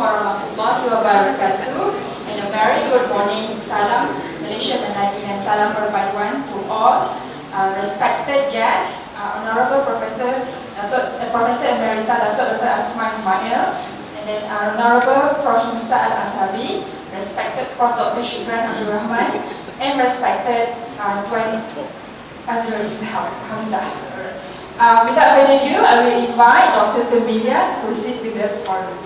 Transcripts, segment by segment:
warahmatullahi wabarakatuh, and a very good morning. Salam Malaysia Menadi dan salam perpaduan to all respected guests, Honorable Professor Professor Emerita Datuk Dr. Asma Ismail, and then Honorable Prof Mushtak Al-Atabi, respected Prof Dr. Shibran Abdul Rahman, and respected Tuan Azrul Hamzah. Without further ado, I will invite Dr. Pamilia to proceed with the forum.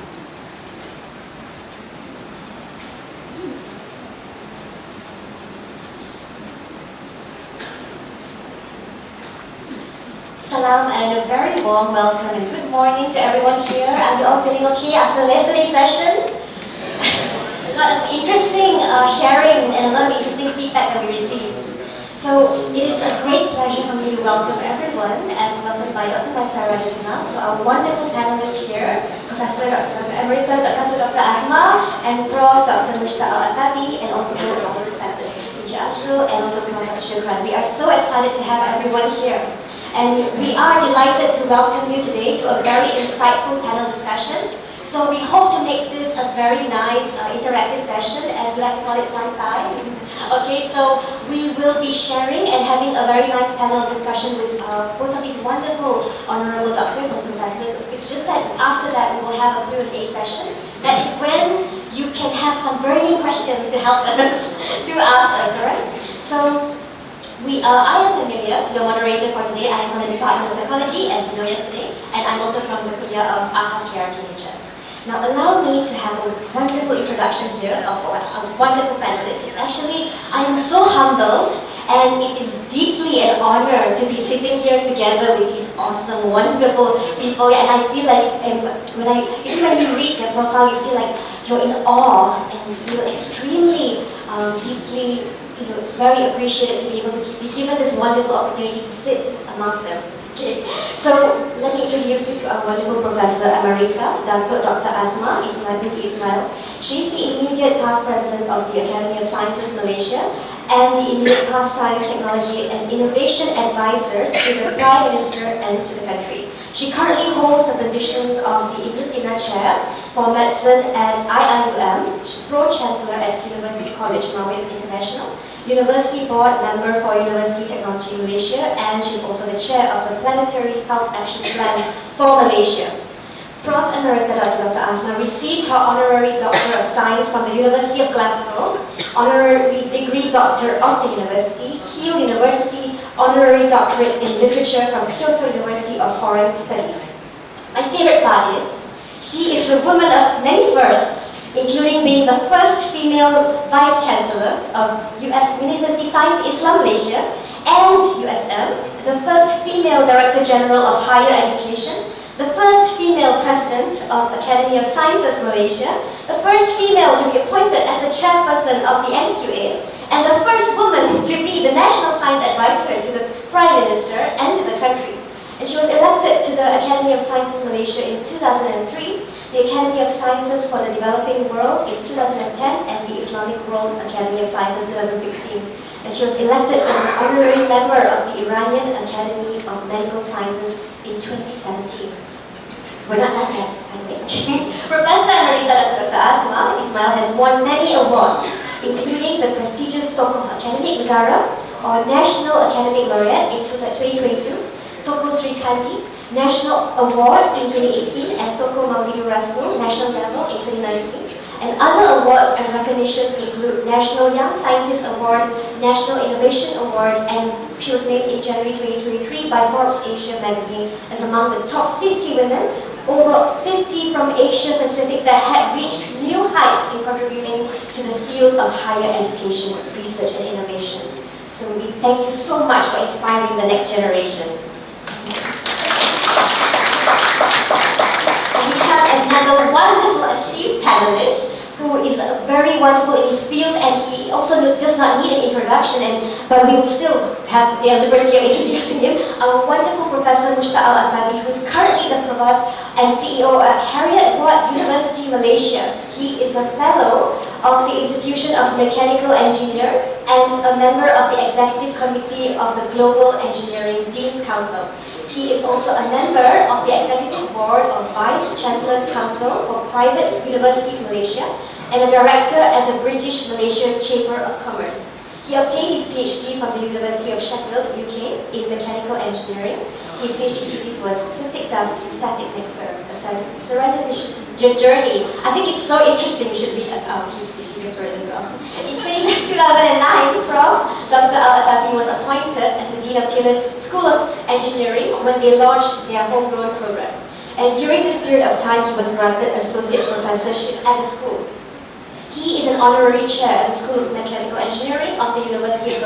Salam and a very warm welcome and good morning to everyone here. Are you all feeling okay after yesterday's session? A lot of interesting sharing and a lot of interesting feedback that we received. So it is a great pleasure for me to welcome everyone, as welcomed by Dr. Maisara just now. So our wonderful panelists here, Professor Emerita Dr. Asma, and Prof Dr. Mushtak Al-Atabi, and also our respected Teacher Azrul, and also Prof Dr. Shukran. We are so excited to have everyone here. And we are delighted to welcome you today to a very insightful panel discussion. So we hope to make this a very nice interactive session, as we like to call it santai. Okay, so we will be sharing and having a very nice panel discussion with both of these wonderful honorable doctors and professors. It's just that after that we will have a Q&A session. That is when you can have some burning questions to help us, to ask us, alright? So I am Pamilia, your moderator for today. I am from the Department of Psychology, as you know yesterday, and I'm also from the Kuliah of Ahas KRKHS. Now allow me to have a wonderful introduction here of a wonderful panelist. It's actually, I am so humbled, and it is deeply an honor to be sitting here together with these awesome, wonderful people. And I feel like, even when you read their profile, you feel like you're in awe, and you feel extremely deeply, very appreciated to be able to be given this wonderful opportunity to sit amongst them. Okay, so let me introduce you to our wonderful Professor Emerita, Datuk Dr. Asma Ismail. She's the immediate past president of the Academy of Sciences Malaysia and the immediate past science, technology and innovation advisor to the Prime Minister and to the country. She currently holds the positions of the Sina Chair for Medicine at IIUM, Pro-Chancellor at University College Mawib International, University Board Member for University Technology Malaysia, and she's also the Chair of the Planetary Health Action Plan for Malaysia. Prof. Emerita Dr. Asma received her Honorary Doctor of Science from the University of Glasgow, Honorary Degree Doctor of the University, Keele University, Honorary Doctorate in Literature from Kyoto University of Foreign Studies. My favorite part is, she is a woman of many firsts, including being the first female Vice Chancellor of University Science Islam Malaysia and USM, the first female Director General of Higher Education, the first female President of Academy of Sciences Malaysia, the first female to be appointed as the Chairperson of the NQA, and the first woman to be the National Science Advisor to the Prime Minister and to the country. And she was elected to the Academy of Sciences Malaysia in 2003, the Academy of Sciences for the Developing World in 2010, and the Islamic World Academy of Sciences 2016. And she was elected as an honorary member of the Iranian Academy of Medical Sciences in 2017. We're not done yet, by the way. Professor Emerita Dr. Asma Ismail has won many awards, including the prestigious Tokoh Akademik Negara or National Academic Laureate in 2022, Tokoh Sri Kandi National Award in 2018, and Tokoh Maulidur Rasul National Level in 2019. And other awards and recognitions include National Young Scientist Award, National Innovation Award, and she was named in January 2023 by Forbes Asia magazine as among the top 50 women, over 50 from Asia Pacific, that had reached new heights in contributing to the field of higher education, research and innovation. So we thank you so much for inspiring the next generation. And we have another wonderful esteemed panelist who is very wonderful in his field, and he also does not need an introduction, but we will still have the liberty of introducing him. Our wonderful Professor Mushtak Al-Atabi, who is currently the Provost and CEO at Heriot-Watt University, Malaysia. He is a fellow of the Institution of Mechanical Engineers and a member of the Executive Committee of the Global Engineering Dean's Council. He is also a member of the Executive Board of Vice Chancellor's Council for Private Universities Malaysia and a director at the British Malaysia Chamber of Commerce. He obtained his PhD from the University of Sheffield, UK, in mechanical engineering. His PhD thesis was Cystic Dust to Static Mixer, a serendipitous journey. I think it's so interesting, you should read his PhD doctorate as well. In 2009, Prof. Dr. Al-Atabi was appointed as the Dean of Taylor's School of Engineering when they launched their homegrown program. And during this period of time, he was granted associate professorship at the school. He is an honorary chair at the School of Mechanical Engineering of the University of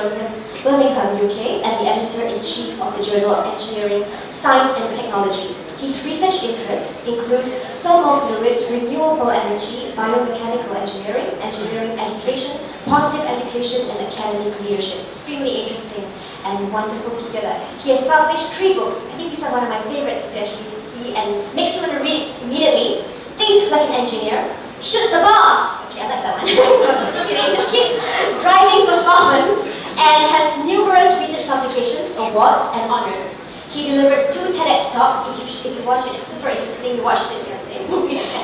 Birmingham, UK, and the editor-in-chief of the Journal of Engineering, Science and Technology. His research interests include thermofluids, renewable energy, biomechanical engineering, engineering education, positive education, and academic leadership. Extremely interesting and wonderful to hear that. He has published 3 books. I think these are one of my favorites to actually see and makes you want to read it immediately. Think Like an Engineer, Shoot the Boss. Okay, I like that one. Just kidding. Driving Performance, and has numerous research publications, awards, and honors. He delivered 2 TEDx talks. If you watch it, it's super interesting. You watched it the other day.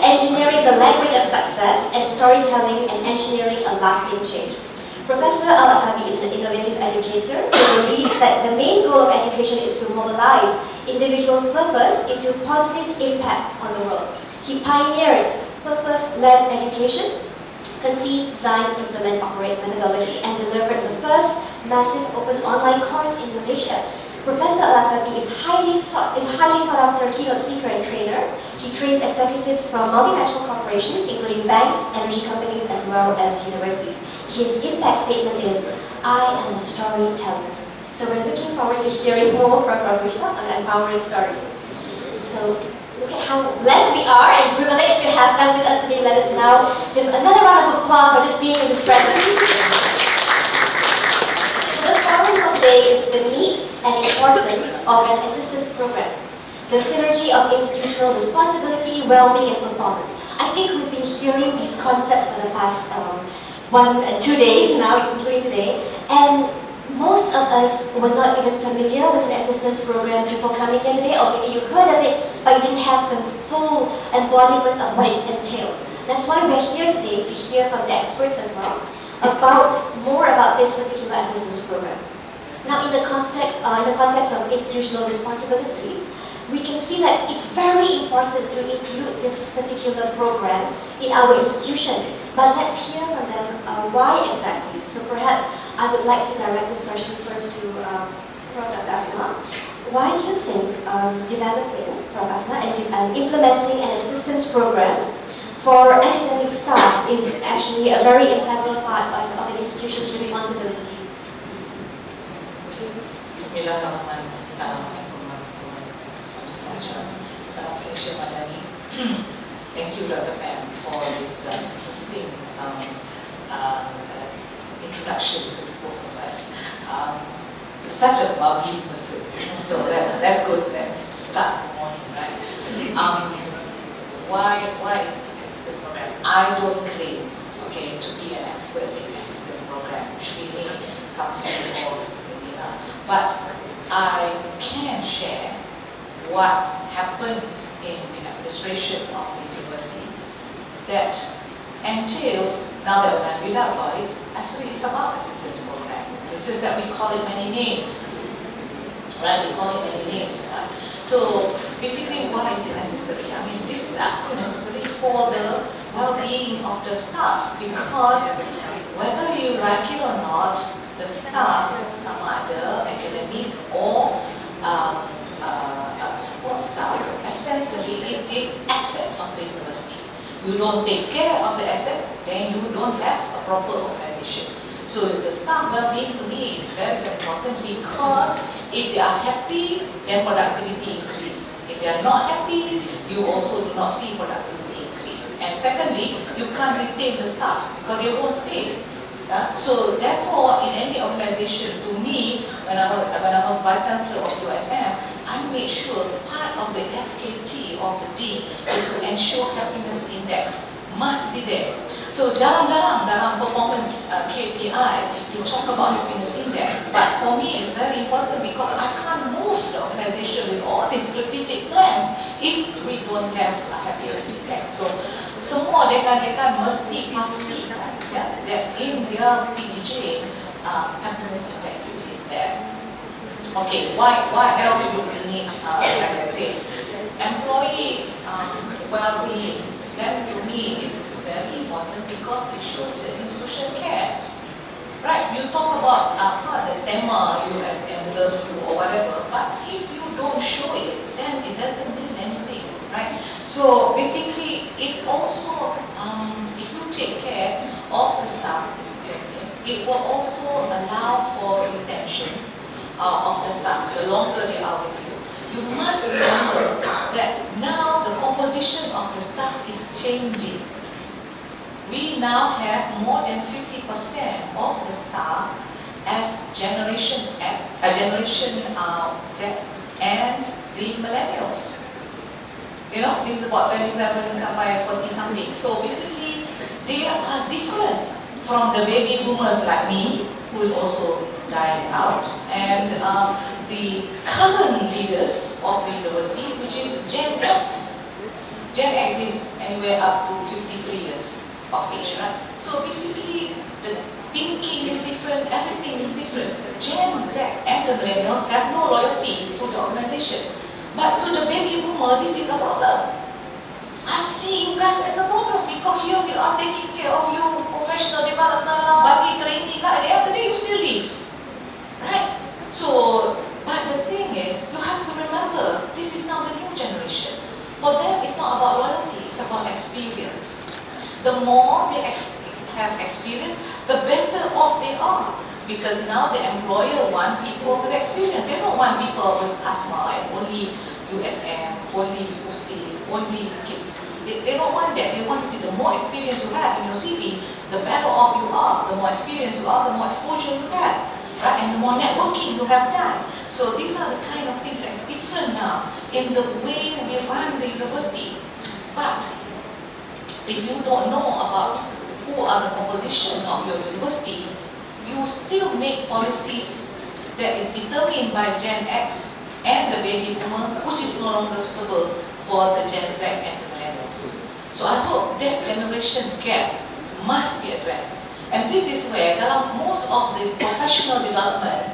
Engineering the Language of Success, and Storytelling and Engineering a Lasting Change. Professor Al-Atabi is an innovative educator who believes that the main goal of education is to mobilize individuals' purpose into positive impact on the world. He pioneered purpose-led education, conceived, design, implement, operate methodology, and delivered the first massive open online course in Malaysia. Professor Al-Atabi is highly sought after keynote speaker and trainer. He trains executives from multinational corporations, including banks, energy companies, as well as universities. His impact statement is, "I am a storyteller." So we're looking forward to hearing more from Prof. Mushtak on empowering stories. So look at how blessed we are and privileged to have them with us today. Let us now just another round of applause for just being in this presence. So the forum for today is the needs and importance of an assistance program, the synergy of institutional responsibility, well-being, and performance. I think we've been hearing these concepts for the past 2 days now, including today, and most of us were not even familiar with an assistance program before coming here today, or maybe you heard of it, but you didn't have the full embodiment of what it entails. That's why we're here today to hear from the experts as well more about this particular assistance program. Now, in the context of institutional responsibilities, we can see that it's very important to include this particular program in our institution. But let's hear from them why exactly. So perhaps I would like to direct this question first to Prof. Dr. Asma. Why do you think developing, Prof. Asma, and implementing an assistance program for academic staff is actually a very integral part of an institution's responsibilities? Bismillahirrahmanirrahim. Assalamualaikum warahmatullahi wabarakatuh. Salam Malaysia Madani. Thank you, Dr. Pam, for this interesting introduction to both of us. You're such a bubbly person, so that's good to start the morning, right? Why is the assistance program? I don't claim, to be an expert in assistance program, which really comes from the board. But I can share what happened in the administration of the university that entails, now that when I read out about it, actually it's about assistance program. It's just that we call it many names, right? We call it many names. Right? So basically, why is it necessary? I mean, this is absolutely necessary for the well-being of the staff, because whether you like it or not, the staff, some other academic or support staff, essentially is the asset of the university. You don't take care of the asset, then you don't have a proper organization. So the staff well-being to me is very, very important, because if they are happy, then productivity increase. If they are not happy, you also do not see productivity increase. And secondly, you can't retain the staff because they won't stay. So therefore, in any organization, to me, when I was Vice Chancellor of USM, I made sure part of the SKT of the D is to ensure happiness index must be there. So jarang-jarang dalam performance KPI, you talk about happiness index. But for me, it's very important because I can't move the organization with all these strategic plans if we don't have a happiness index. So semua dekan-dekan mesti pastikan that in their PTJ, happiness index is there. Okay, why else would we need, like I said, employee well-being? That to me is very important because it shows that institution cares. Right, you talk about the tema USM loves you or whatever, but if you don't show it, then it doesn't mean anything, right? So basically, it also, if you take care of the staff, it will also allow for retention of the staff the longer they are with you. You must remember that now the composition of the staff is changing. We now have more than 50% of the staff as Generation X, Generation Z, and the millennials. You know, this is about 27 sampai 40 something. So basically, they are different from the baby boomers like me, who is also dying out, and the current leaders of the university, which is Gen X. Gen X is anywhere up to 53 years of age, right? So basically, the thinking is different, everything is different. Gen Z and the millennials have no loyalty to the organization. But to the baby boomer, this is a problem. I see you guys as a problem because here we are taking care of you, professional development, bagi training, at the end of the day you still leave. Right? So, but the thing is, you have to remember, this is now the new generation. For them, it's not about loyalty, it's about experience. The more they have experience, the better off they are. Because now the employer want people with experience. They don't want people with asthma and only USM, only UC, only KPT. They don't want that. They want to see the more experience you have in your CV, the better off you are. The more experience you are, the more exposure you have. Right? And the more networking you have done. So these are the kind of things that's different now in the way we run the university. But if you don't know about who are the composition of your university, you still make policies that is determined by Gen X and the baby boomer, which is no longer suitable for the Gen Z and the millennials. So I hope that generation gap must be addressed. And this is where, dalam most of the professional development,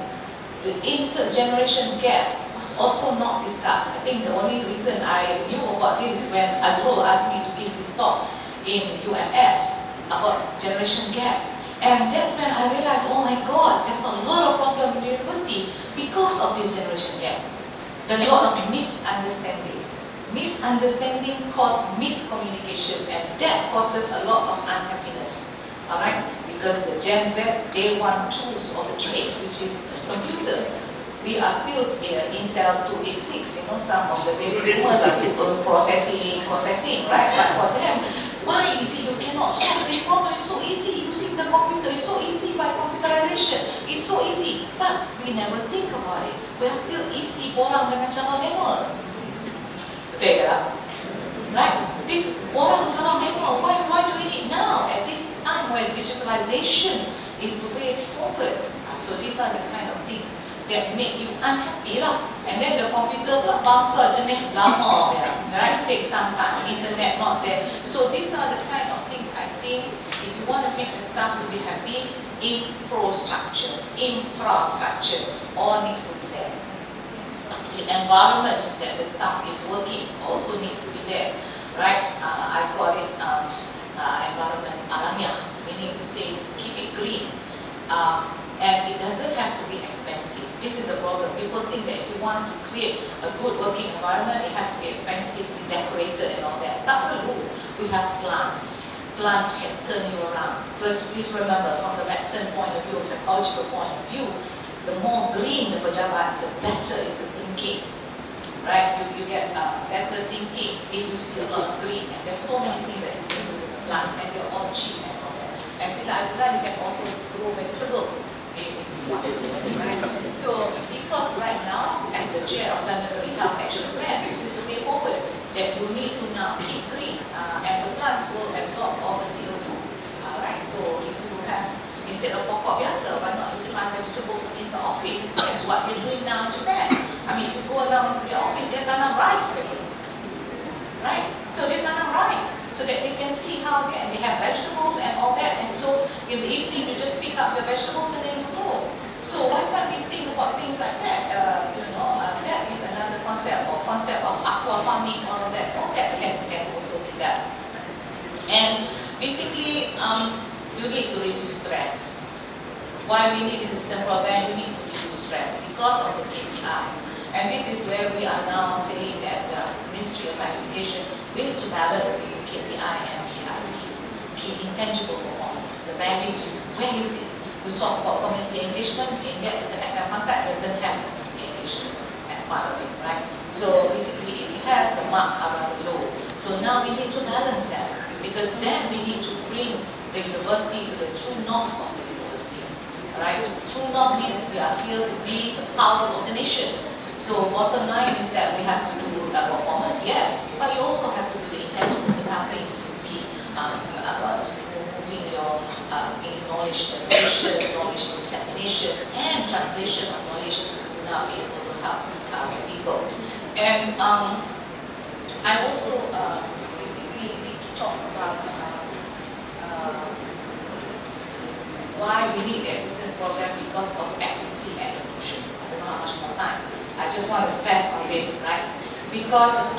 the intergeneration gap was also not discussed. I think the only reason I knew about this is when Azrul asked me to give this talk in UMS about generation gap. And that's when I realized, oh my God, there's a lot of problem in the university because of this generation gap. There's a lot of misunderstanding. Misunderstanding causes miscommunication, and that causes a lot of unhappiness. Alright? Because the Gen Z, they want tools of the trade, which is the computer. We are still in Intel 286, you know, some of the baby boomers are still processing, right? But for them, why is it you cannot solve this problem? It's so easy using the computer. It's so easy by computerization. It's so easy. But we never think about it. We are still isi borang dengan cara manual. Betul tak? Right? This borang cara manual, why do we need now at this time where digitalization is the way forward? So these are the kind of things that make you unhappy lah. And then the computer pula bangsa jenis lama ya, right? Take some time, internet not there. So these are the kind of things I think if you want to make the staff to be happy, infrastructure all needs to be there. The environment that the staff is working also needs to be there, right? I call it environment alamiah, meaning to say keep it green. And it doesn't have to be expensive. This is the problem. People think that if you want to create a good working environment, it has to be expensively decorated and all that. Tak perlu. We have plants. Plants can turn you around. Please remember, from the medicine point of view, psychological point of view, the more green the pejabat, the better is the thinking. Right? You get better thinking if you see a lot of green. And there's so many things that you can do with the plants, and they're all cheap and all that. And sila you can also grow vegetables. Right? So, because right now, as the chair of Planetary Health Action Plan, this is the way forward, that you need to now keep green, and the plants will absorb all the CO2. Right? So if you have, instead of pokok biasa, why not you plant vegetables in the office? That's what they're doing now in Japan. I mean, if you go down into the office, they tanam rice again. Right? So they tanam rice so that they can see how they have vegetables and all that. And so in the evening, you just pick up your vegetables and then you go. So why can't we think about things like that? That is another concept, or concept of aqua farming, all of that. All that can also be done. And basically, you need to reduce stress. Why we need the system program? You need to reduce stress because of the KPI. And this is where we are now saying that the Ministry of Higher Education, we need to balance between KPI and KIP, key intangible performance, the values. Where is it? We talk about community engagement, and yet the kenaikan pangkat doesn't have community engagement as part of it, right? So basically, if it has, the marks are rather low. So now we need to balance that, because then we need to bring the university to the true north of the university, right? True north means we are here to be the pulse of the nation. So bottom line is that we have to do performance, yes, but you also have to do the intangibles, helping to be moving your knowledge generation, knowledge dissemination, and translation of knowledge to now be able to help people. And I also basically need to talk about why we need the assistance program because of equity and inclusion. I don't know how much more time. I just want to stress on this, right? Because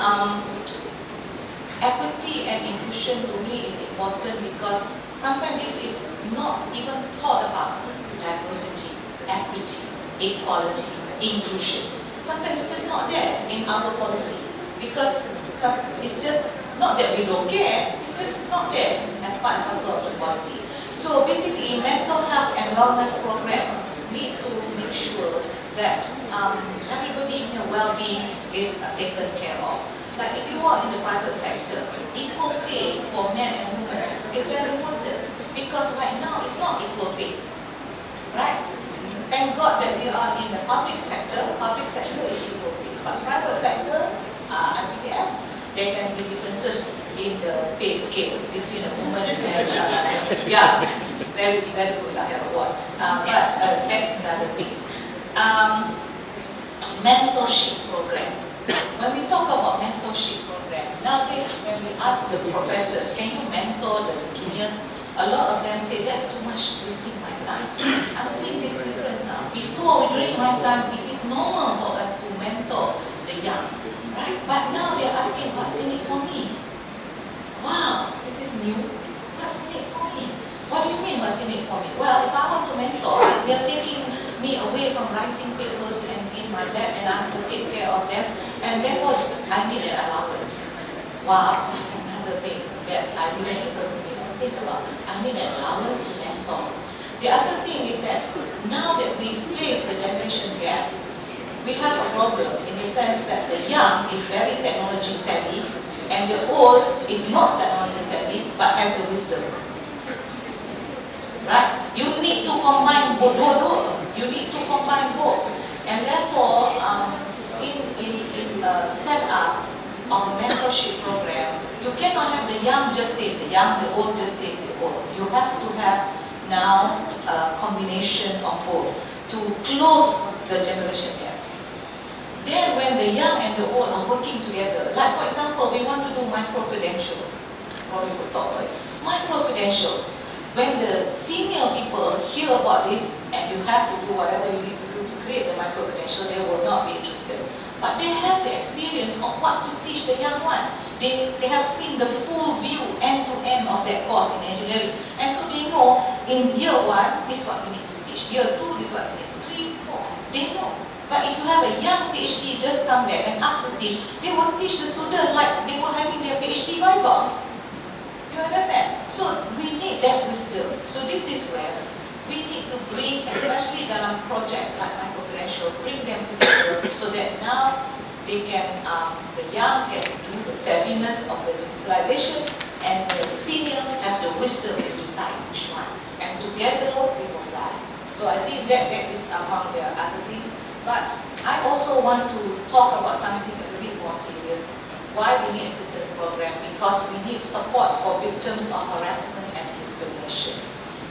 equity and inclusion to me is important, because sometimes this is not even thought about. Diversity, equity, equality, inclusion. Sometimes it's just not there in our policy, because it's just not that we don't care, it's just not there as part and parcel of the policy. So basically, mental health and wellness program need to make sure that everybody in your well-being is taken care of. Like if you are in the private sector, equal pay for men and women is very important, because right now it's not equal pay, right? Thank God that we are in the public sector. Public sector is equal pay, but private sector, IPTS, there can be differences in the pay scale between a woman and yeah, very good, Heriot-Watt. But that's another thing. Mentorship program. When we talk about mentorship program, nowadays when we ask the professors, can you mentor the juniors? A lot of them say, that's too much wasting my time. I'm seeing this difference now. Before, during my time, it is normal for us to mentor the young, right? But now they're asking, what's in it for me? Wow, this is new. What's in it for me? What do you mean, what's in it for me? Well, if I want to mentor, they're taking me away from writing papers and in my lab, and I have to take care of them, and therefore I need an allowance. Wow, that's another thing that I didn't even think about. I need an allowance to mentor. The other thing is that now that we face the generation gap, we have a problem in the sense that the young is very technology savvy, and the old is not technology savvy but has the wisdom. Right? You need to combine both. You need to combine both. And therefore, in the setup of a mentorship program, you cannot have the young just stay the young, the old just stay the old. You have to have now a combination of both to close the generation gap. Then when the young and the old are working together, like for example, we want to do micro-credentials. Probably we'll talk about it. Micro-credentials. When the senior people hear about this, and you have to do whatever you need to do to create the micro-credential, they will not be interested. But they have the experience of what to teach the young one. They have seen the full view, end-to-end of that course in engineering. And so they know, in year 1, this is what we need to teach. Year 2, this is what we need. 3, 4, they know. But if you have a young PhD just come back and ask to teach, they will teach the student like they were having their PhD Bible. You understand? So we need that wisdom. So this is where we need to bring, especially dalam projects like micro-credential, bring them together so that now they can, the young can do the savviness of the digitalization, and the senior have the wisdom to decide which one. And together we will fly. So I think that is among the other things. But I also want to talk about something a little bit more serious. Why we need assistance program? Because we need support for victims of harassment and discrimination.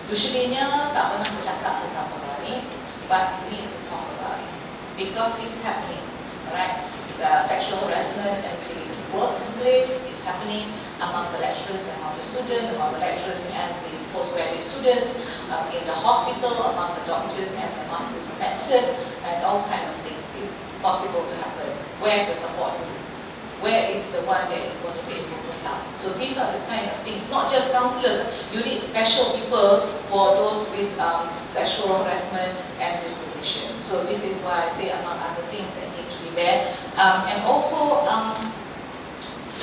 Usually-nya tak pernah bercakap tentang perkara ni, but we need to talk about it because it's happening, alright? Sexual harassment in the workplace is happening among the lecturers and among the students, among the lecturers and the postgraduate students, in the hospital, among the doctors and the masters of medicine, and all kinds of things is possible to happen. Where's the support? Where is the one that is going to be able to help? So these are the kind of things, not just counselors, you need special people for those with sexual harassment and discrimination. So this is why I say among other things that need to be there. And also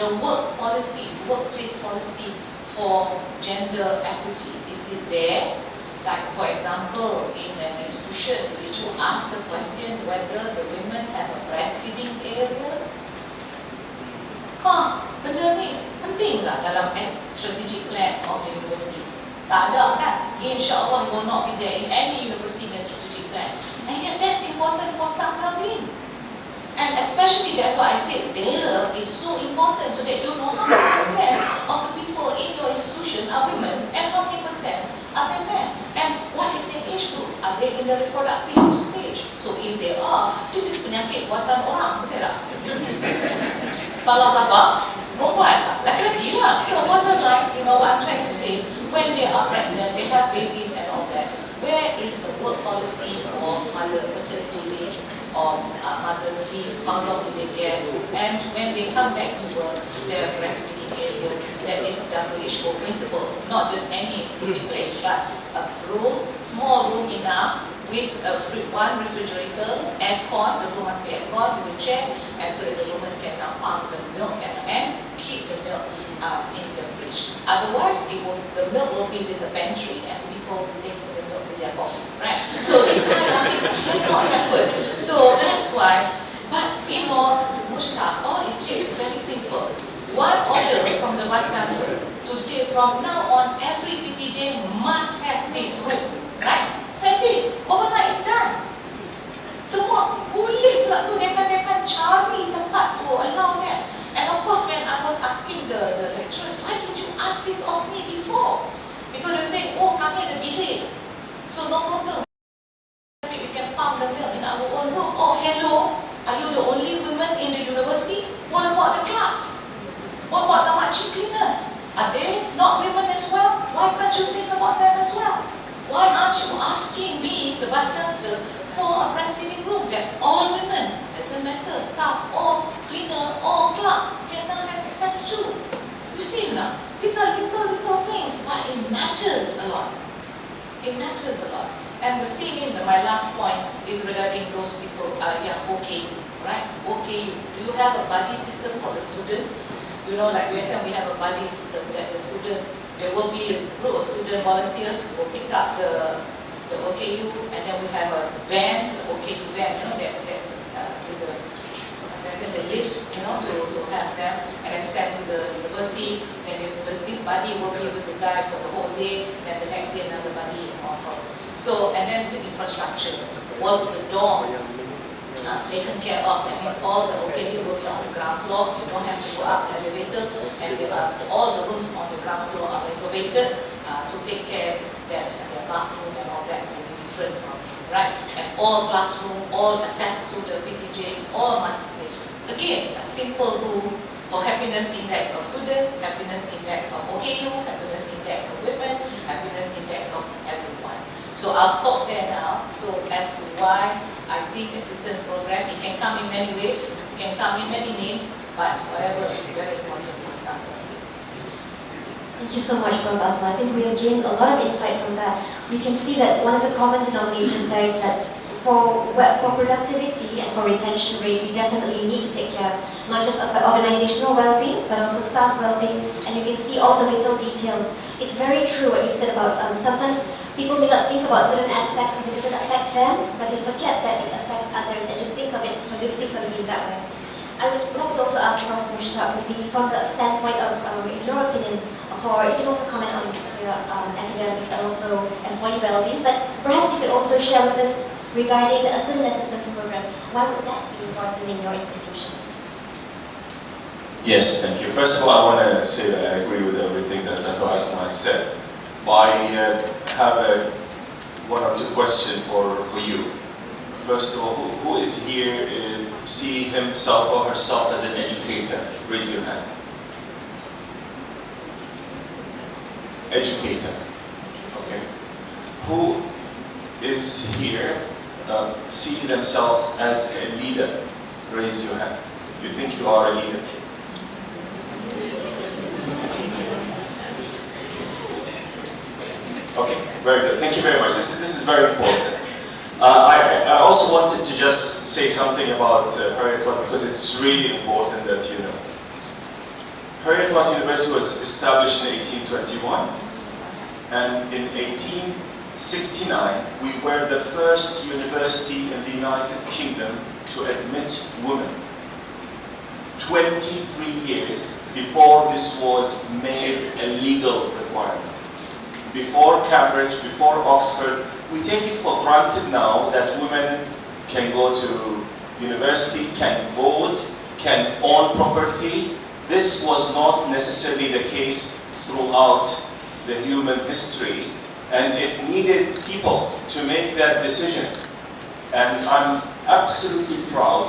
the work policies, workplace policy for gender equity, is it there? Like for example, in an institution, did you ask the question whether the women have a breastfeeding area? Benda ni penting tak dalam strategic plan of the university? Tak ada kan? InsyaAllah it will not be there in any university in strategic plan. And yet that's important for staff well-being. And especially that's why I said data is so important so that you know how many percent of the people in your institution are women and how many percent are they men. And what is their age group? Are they in the reproductive stage? So if they are, this is penyakit buatan orang, betul tak? Salah siapa? Perempuan, laki-laki lah. So borderline, you know what I'm trying to say, when they are pregnant, they have babies and all that, where is the work policy for mother paternity leave or mother's leave, how long do they get, and when they come back to work, is there a breastfeeding area that is WHO principle, not just any stupid place, but a room, small room enough, with one refrigerator, aircon, the room must be aircon with a chair, and so that the woman can now pump the milk and keep the milk in the fridge. Otherwise, the milk will be with the pantry and people will be taking the milk with their coffee, right? So this kind of thing cannot happen. So that's why, but you know, Mushtak, all it takes is very simple. One order from the Vice Chancellor to say from now on every PTJ must have this room, right? That's it. Overnight is done. Semua boleh pula tu dekan-dekan cari tempat tu, allow that. And of course when I was asking the lecturers, why didn't you ask this of me before? Because they say, oh kami ada bilik. So no problem. We can pump the milk in our own room. Oh hello, are you the only women in the university? What about the clerks? What about the makcik cleaners? Are they not women as well? Why can't you think about them as well? Why aren't you asking me, the Vice Chancellor, for a breastfeeding room that all women, doesn't matter, staff or cleaner or clerk, can now have access to? You see now, these are little things, but it matters a lot. It matters a lot. And the thing in my last point is regarding those people, OKU, right? OKU. Do you have a buddy system for the students? You know, like USM, we have a buddy system that the students, there will be a group of student volunteers who will pick up the OKU, and then we have a van, the OKU van, you know, with the lift, you know, to have them, and then send to the university. And then this buddy will be with the guy for the whole day, and then the next day another buddy also. So, and then the infrastructure was the dorm. Taken care of. That means all the OKU will be on the ground floor. You don't have to go up the elevator, and all the rooms on the ground floor are renovated to take care that the bathroom and all that will be different, right? And all classroom, all access to the PTJs, all must be. Again, a simple rule for happiness index of student, happiness index of OKU, happiness index of women, happiness index of everyone. So I'll stop there now. So as to why I think assistance program, it can come in many ways, it can come in many names, but whatever is very important to start with. Thank you so much, Prof. Asma. I think we have gained a lot of insight from that. We can see that one of the common denominators there is that for productivity and for retention rate, we definitely need to take care of not just the organizational well-being, but also staff well-being, and you can see all the little details. It's very true what you said about sometimes people may not think about certain aspects because it doesn't affect them, but they forget that it affects others, and to think of it holistically in that way. I would like to also ask Prof. Mushtak, maybe from the standpoint of, in your opinion, you can also comment on the academic and also employee well-being, but perhaps you could also share with us regarding the student assistance program. Why would that be important in your institution? Yes, thank you. First of all, I want to say that I agree with everything that Datuk Asma said. But I have one or two questions for you. First of all, who is here see himself or herself as an educator? Raise your hand. Educator. Okay. Who is here see themselves as a leader? Raise your hand. You think you are a leader? Okay, very good. Thank you very much. This is very important. I also wanted to just say something about Heriot-Watt because it's really important that you know. Heriot-Watt University was established in 1821, and in 1869 we were the first university in the United Kingdom to admit women. 23 years before this was made a legal requirement. Before Cambridge, before Oxford, we take it for granted now that women can go to university, can vote, can own property. This was not necessarily the case throughout the human history, and it needed people to make that decision. And I'm absolutely proud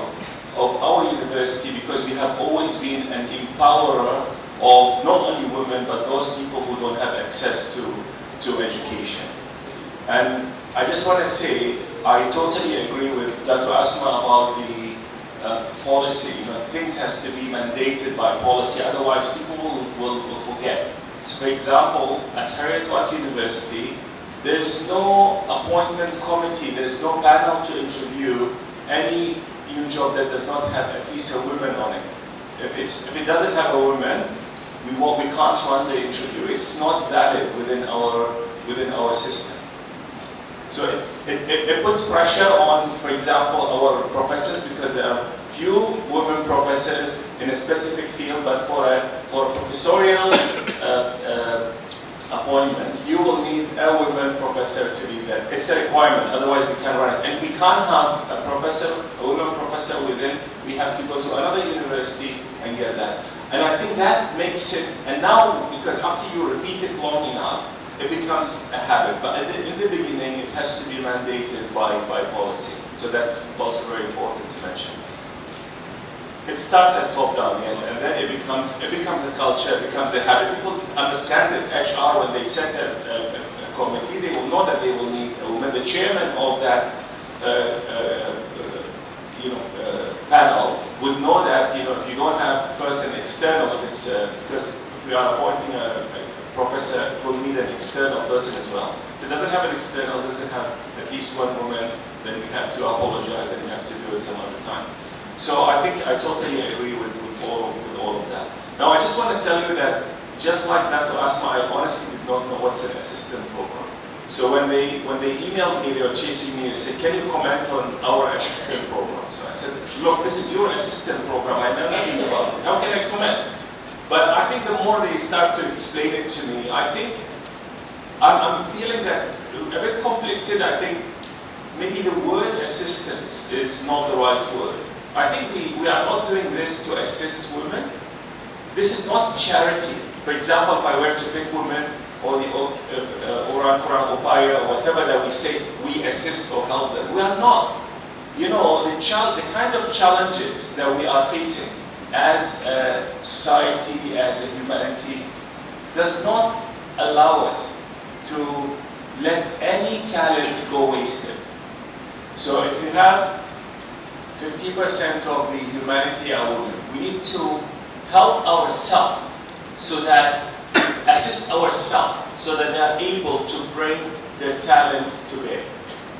of our university because we have always been an empowerer of not only women but those people who don't have access to education. And I just want to say I totally agree with Dr. Asma about the policy. You know, things has to be mandated by policy, otherwise people will forget. So for example, at Heriot-Watt University, there's no appointment committee, there's no panel to interview any new job that does not have at least a woman on it. If it doesn't have a woman, we can't run the interview. It's not valid within our system. So it puts pressure on, for example, our professors because there are few women professors in a specific field, but for a professorial appointment, you will need a woman professor to be there. It's a requirement, otherwise we can't run it. And if we can't have a woman professor within, we have to go to another university and get that. And I think that makes it, and now, because after you repeat it long enough, it becomes a habit. But in the beginning, it has to be mandated by policy. So that's also very important to mention. It starts at top down, yes, and then it becomes a culture, it becomes a habit. People understand that HR, when they set a committee, they will know that they will need a woman. The chairman of that panel would know that, you know, if you don't have first an external, if it's because if we are appointing a professor, it will need an external person as well. If it doesn't have an external, doesn't have at least one woman, then we have to apologize and we have to do it some other time. So I think I totally agree with all of that. Now I just want to tell you that just like Dr. Asma, I honestly did not know what's an assistant program. So when they emailed me, they were chasing me and said, can you comment on our assistant program? So I said, look, this is your assistant program, I know nothing about it. How can I comment? But I think the more they start to explain it to me, I think I'm feeling that a bit conflicted. I think maybe the word assistance is not the right word. I think we are not doing this to assist women. This is not charity. For example, if I were to pick women or the Orang Kurang Upaya or whatever that we say, we assist or help them. We are not. You know, the kind of challenges that we are facing as a society, as a humanity, does not allow us to let any talent go wasted. So if you have 50% of the humanity are women, we need to help ourselves so that, assist ourselves so that they are able to bring their talent to bear.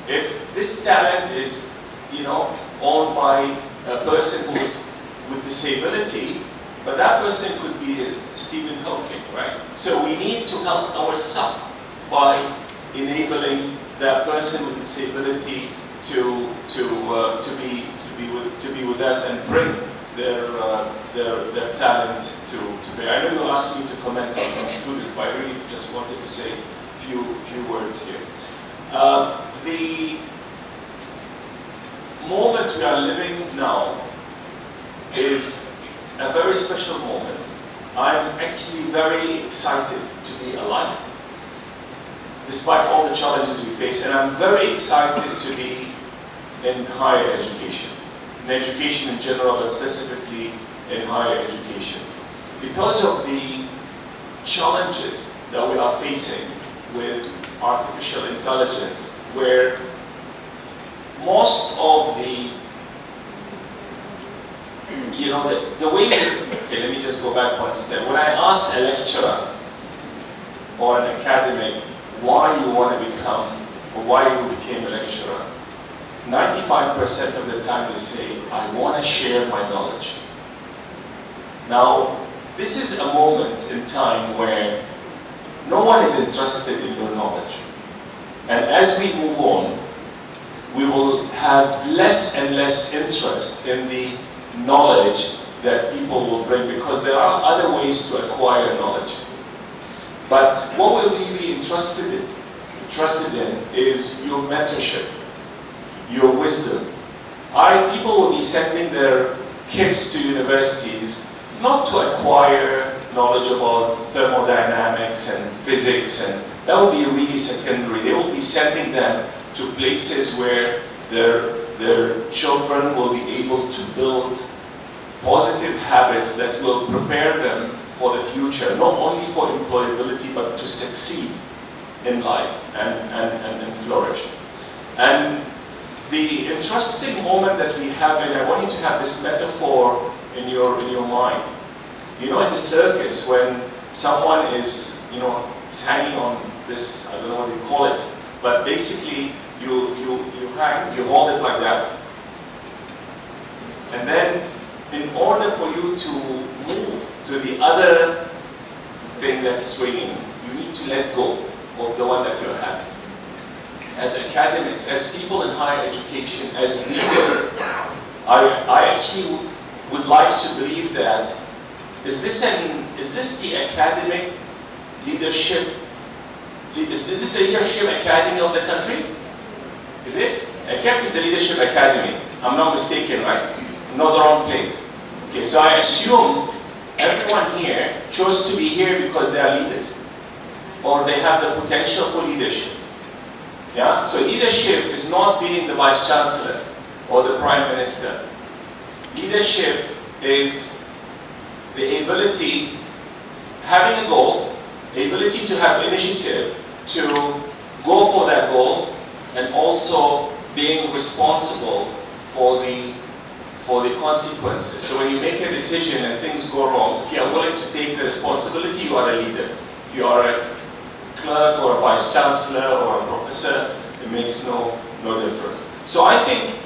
If this talent is, you know, owned by a person who is with disability, but that person could be Stephen Hawking, right? So we need to help ourselves by enabling that person with disability to be with us and bring their talent to bear. I know you asked me to comment on students, but I really just wanted to say a few words here. The moment we are living now is a very special moment. I'm actually very excited to be alive, despite all the challenges we face, and I'm very excited to be in higher education. In education in general, but specifically in higher education. Because of the challenges that we are facing with artificial intelligence, where most of the, the way, okay, let me just go back one step. When I ask a lecturer or an academic why you want to become, or why you became a lecturer, 95% of the time they say, I want to share my knowledge. Now, this is a moment in time where no one is interested in your knowledge. And as we move on, we will have less and less interest in the knowledge that people will bring, because there are other ways to acquire knowledge. But what will we be interested in is your mentorship, your wisdom. People will be sending their kids to universities not to acquire knowledge about thermodynamics and physics, and that will be really secondary. They will be sending them to places where their children will be able to build positive habits that will prepare them for the future, not only for employability, but to succeed in life and flourish. And the interesting moment that we have, and I want you to have this metaphor in your mind. In the circus, when someone is, is hanging on this, I don't know what you call it, but basically you hang, you hold it like that, and then in order for you to move to the other thing that's swinging, you need to let go of the one that you're having. As academics, as people in higher education, as leaders, I actually would like to believe that is this the academic leadership? Is this the leadership academy of the country? Is it? AKEPT is the leadership academy. I'm not mistaken, right? I'm not the wrong place. Okay, so I assume everyone here chose to be here because they are leaders, or they have the potential for leadership. Yeah? So leadership is not being the Vice Chancellor or the Prime Minister. Leadership is the ability, having a goal, the ability to have initiative, to go for that goal, and also being responsible for the consequences. So when you make a decision and things go wrong, if you are willing to take the responsibility, you are a leader. If you are a clerk or a Vice Chancellor or a professor, it makes no difference. So I think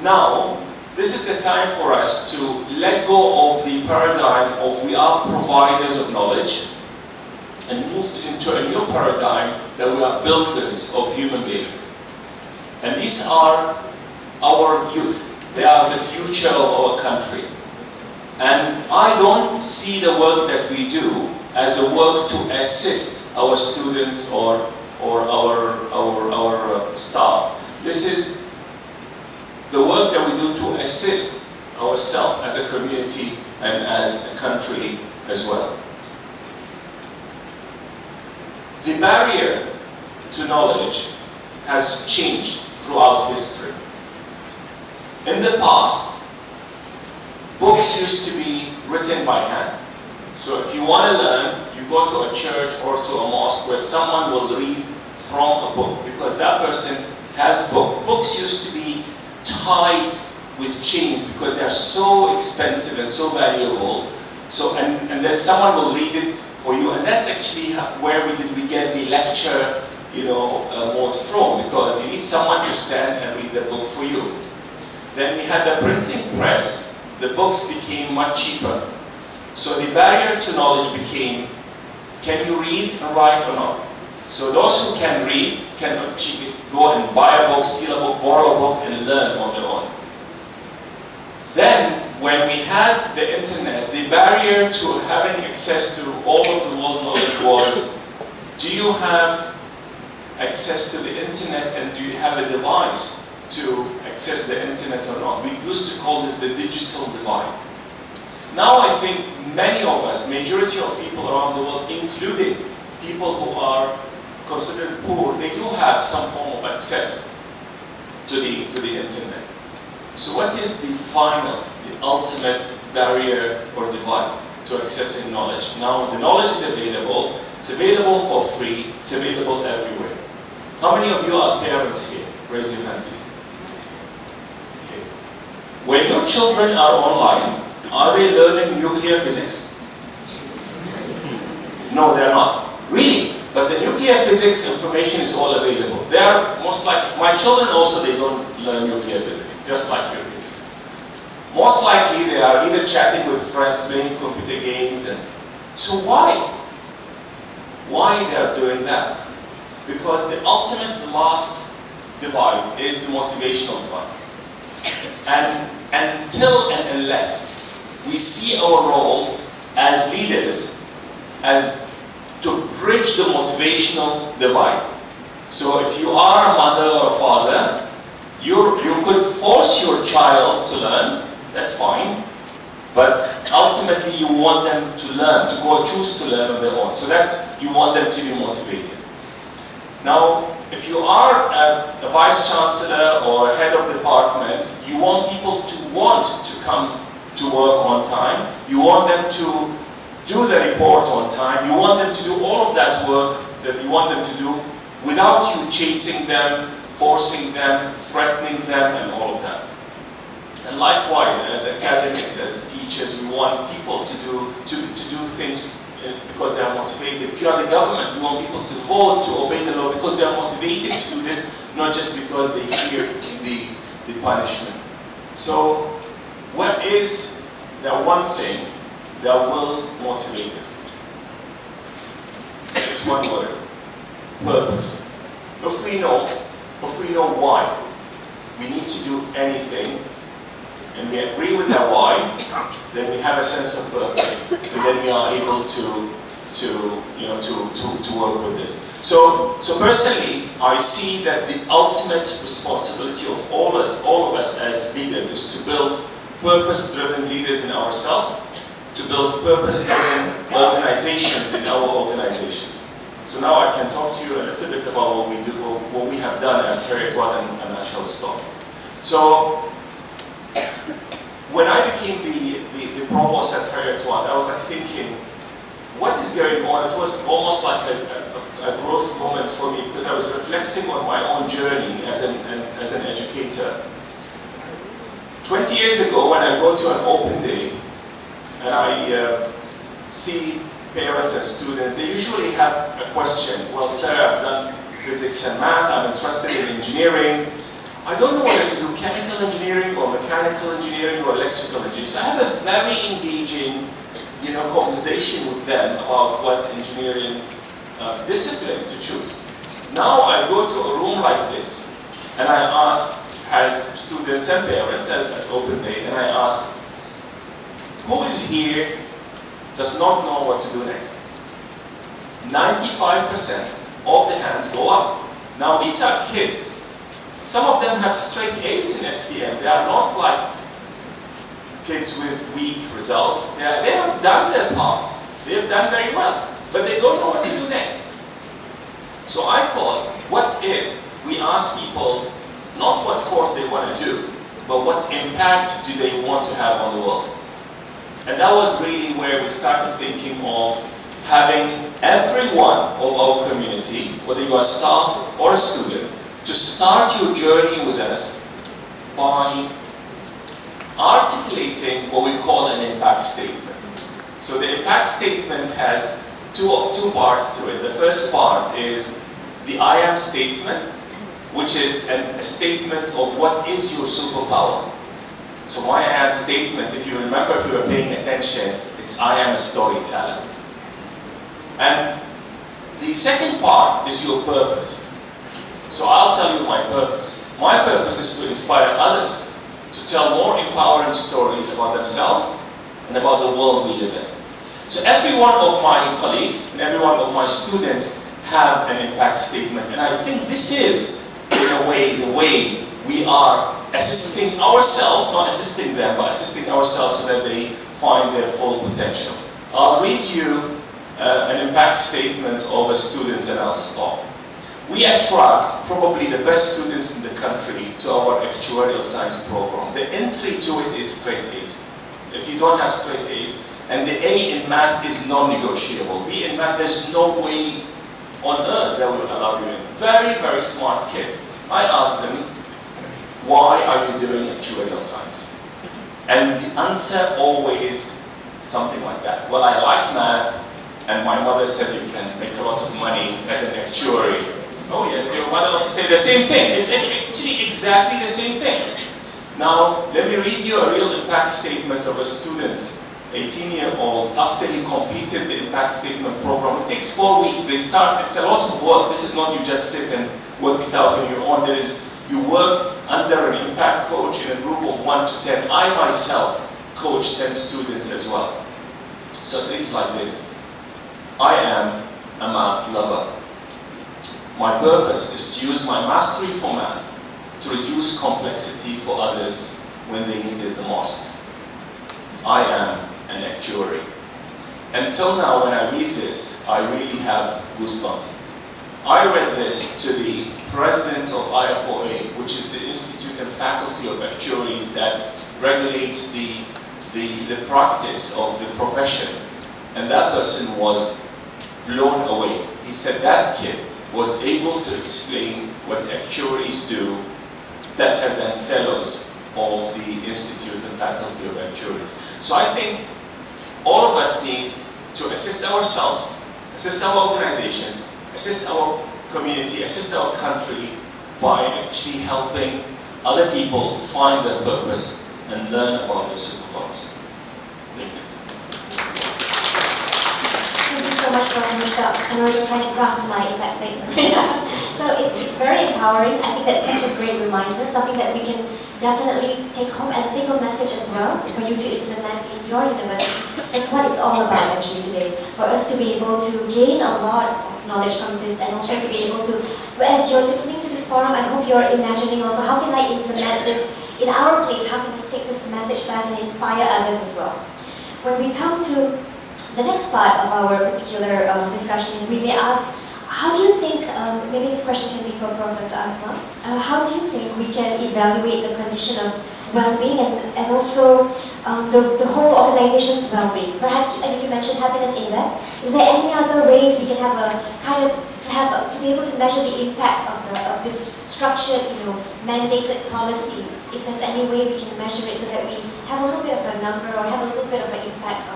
now, this is the time for us to let go of the paradigm of we are providers of knowledge and move into a new paradigm that we are builders of human beings. And these are our youth. They are the future of our country. And I don't see the work that we do as a work to assist our students or our staff. This is the work that we do to assist ourselves as a community and as a country as well. The barrier to knowledge has changed throughout history. In the past, books used to be written by hand. So if you want to learn, you go to a church or to a mosque where someone will read from a book, because that person has book. Books used to be tied with chains because they are so expensive and so valuable. So and then someone will read it for you, and that's actually where we get the lecture, mode from, because you need someone to stand and read the book for you. Then we had the printing press. The books became much cheaper. So the barrier to knowledge became, can you read and write or not? So those who can read can go and buy a book, steal a book, borrow a book, and learn on their own. Then, when we had the internet, the barrier to having access to all of the world knowledge was, do you have access to the internet and do you have a device to access the internet or not? We used to call this the digital divide. Now I think many of us, majority of people around the world, including people who are considered poor, they do have some form of access to the internet. So what is the final, the ultimate barrier or divide to accessing knowledge? Now the knowledge is available, it's available for free, it's available everywhere. How many of you are parents here? Raise your hand, please. Okay. When your children are online, are they learning nuclear physics? No, they're not. Really? But the nuclear physics information is all available. They are most likely, my children also, they don't learn nuclear physics, just like your kids. Most likely they are either chatting with friends, playing computer games, and so why? Why they are doing that? Because the ultimate, the last divide is the motivational divide. And until and unless we see our role as leaders as to bridge the motivational divide. So if you are a mother or a father, you could force your child to learn, that's fine, but ultimately you want them to learn, to go choose to learn on their own. So that's, you want them to be motivated. Now, if you are a vice chancellor or a head of department, you want people to want to come to work on time, you want them to do the report on time, you want them to do all of that work that you want them to do without you chasing them, forcing them, threatening them, and all of that. And likewise, as academics, as teachers, we want people to do things because they are motivated. If you are the government, you want people to vote, to obey the law because they are motivated to do this, not just because they fear the punishment. So, what is the one thing that will motivate us? It's one word: purpose. If we know why we need to do anything, and we agree with that why, then we have a sense of purpose, and then we are able to work with this. So personally, I see that the ultimate responsibility of all of us as leaders is to build purpose-driven leaders in ourselves, to build purpose-driven organizations in our organizations. So now I can talk to you a little bit about what we do, what we have done at Heriot-Watt, and I shall stop. So when I became the provost at Heriot-Watt, I was like thinking, what is going on? It was almost like a growth moment for me because I was reflecting on my own journey as an educator. 20 years ago, when I go to an open day and I see parents and students, they usually have a question. Well, sir, I've done physics and math, I'm interested in engineering. I don't know whether to do chemical engineering or mechanical engineering or electrical engineering. So I have a very engaging, conversation with them about what engineering discipline to choose. Now I go to a room like this, and I ask, as students and parents at open day, and I ask, who is here does not know what to do next? 95% of the hands go up. Now these are kids. Some of them have straight A's in SPM. They are not like kids with weak results. They have done their parts. They have done very well, but they don't know what to do next. So I thought, what if we ask people not what course they want to do, but what impact do they want to have on the world? And that was really where we started thinking of having everyone of our community, whether you are staff or a student, to start your journey with us by articulating what we call an impact statement. So the impact statement has two parts to it. The first part is the I am statement, which is a statement of what is your superpower. So my I am statement, if you remember, if you were paying attention, it's I am a storyteller. And the second part is your purpose. So I'll tell you my purpose. My purpose is to inspire others to tell more empowering stories about themselves and about the world we live in. So every one of my colleagues and every one of my students have an impact statement. And I think this is, in a way, the way we are assisting ourselves, not assisting them, but assisting ourselves so that they find their full potential. I'll read you an impact statement of the students and I'll stop. We attract probably the best students in the country to our actuarial science program. The entry to it is straight A's. If you don't have straight A's, and the A in math is non-negotiable. B in math, there's no way on earth that will allow you in. Very, very smart kids. I asked them, why are you doing actuarial science? And the answer always something like that. Well, I like math, and my mother said you can make a lot of money as an actuary. Oh yes, your mother also said the same thing. It's actually exactly the same thing. Now, let me read you a real impact statement of a student, 18-year-old, after he completed the impact statement program. It takes 4 weeks. They start, it's a lot of work. This is not you just sit and work it out on your own. You work under an impact coach in a group of 1 to 10. I myself coach 10 students as well. So things like this. I am a math lover. My purpose is to use my mastery for math to reduce complexity for others when they need it the most. I am an actuary. Until now, when I read this, I really have goosebumps. I read this to the president of IFOA, which is the Institute and Faculty of Actuaries that regulates the practice of the profession. And that person was blown away. He said that kid was able to explain what actuaries do better than fellows of the Institute and Faculty of Actuaries. So I think all of us need to assist ourselves, assist our organizations, assist our community, assist our country by actually helping other people find their purpose and learn about their superpowers. Thank you. Thank you so much, Prof. Mushtak. I'm already trying to craft my impact statement. So it's very empowering. I think that's such a great reminder, something that we can definitely take home as a take-home message as well for you to implement in your universities. That's what it's all about actually today, for us to be able to gain a lot of knowledge from this and also to be able to, as you're listening to this forum, I hope you're imagining also, how can I implement this in our place? How can I take this message back and inspire others as well? When we come to the next part of our particular discussion, we may ask, how do you think, maybe this question can be for Prof. Dr. Asma, how do you think we can evaluate the condition of well-being and also the whole organization's well-being? Perhaps, you mentioned happiness index. Is there any other ways we can have a kind of, to be able to measure the impact of this structured, mandated policy? If there's any way we can measure it so that we have a little bit of a number or have a little bit of an impact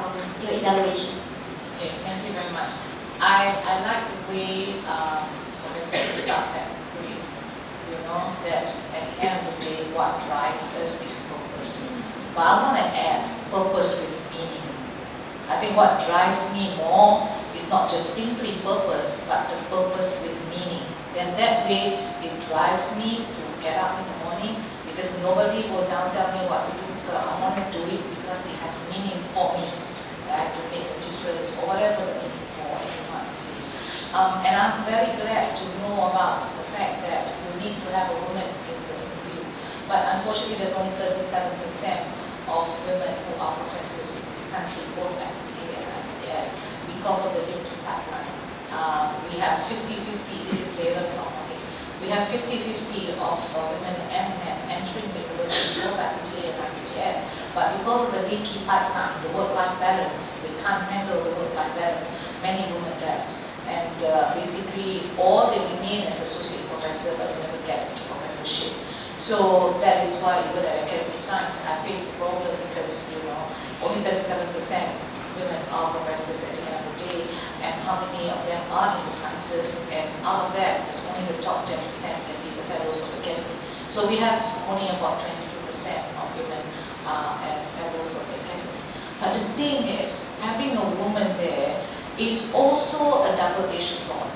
evaluation. Okay, thank you very much. I like the way Professor Mushtak had put it, that at the end of the day, what drives us is purpose. But I want to add purpose with meaning. I think what drives me more is not just simply purpose, but the purpose with meaning. Then that way, it drives me to get up in the morning, because nobody will now tell me what to do, because I want to do it because it has meaning for me, right, to make a difference, or whatever the meaning for anyone of you. And I'm very glad to know about the fact that you need to have a woman in the interview. But unfortunately, there's only 37% of women who are professors in this country, both at Pamilia and IIUM, because of the linking pipeline. We have 50-50, this is data from me. We have 50-50 of women and men entering the universities, both at PTA and IIUM. But because of the leaky pipeline, the work-life balance, they can't handle the work-life balance, many women left. And basically, or they remain as associate professor, but they never get to professorship. So that is why even at academic science, I face the problem because, only 37% women are professors at the end of the day, and how many of them are in the sciences, and out of that, only the top 10% can be the fellows of the academy. So we have only about 22% of women as fellows of the academy. But the thing is, having a woman there is also a double-edged sword.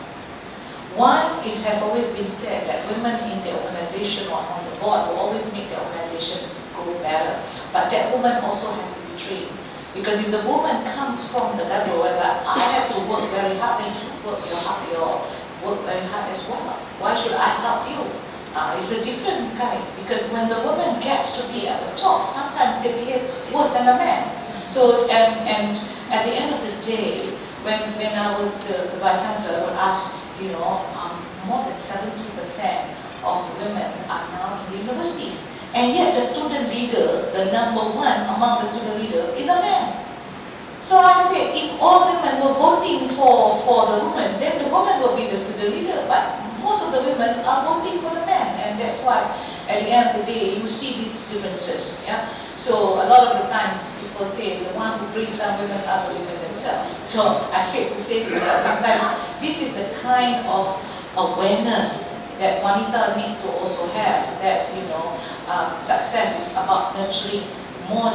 One, it has always been said that women in the organization or on the board will always make the organization go better. But that woman also has to be trained. Because if the woman comes from the level where I have to work very hard, then you work very hard as well. Why should I help you? It's a different kind. Because when the woman gets to be at the top, sometimes they behave worse than the man. So, and at the end of the day, when I was the Vice Chancellor, I would ask, more than 70% of women are now in the universities. And yet the student leader, the number one among the student leader, is a man. So I say, if all women were voting for the woman, then the woman will be the student leader. But most of the women are voting for the man, and that's why at the end of the day you see these differences. Yeah. So a lot of the times people say the one who brings down women are the women themselves. So I hate to say this, but sometimes this is the kind of awareness that wanita needs to also have. That success is about nurturing more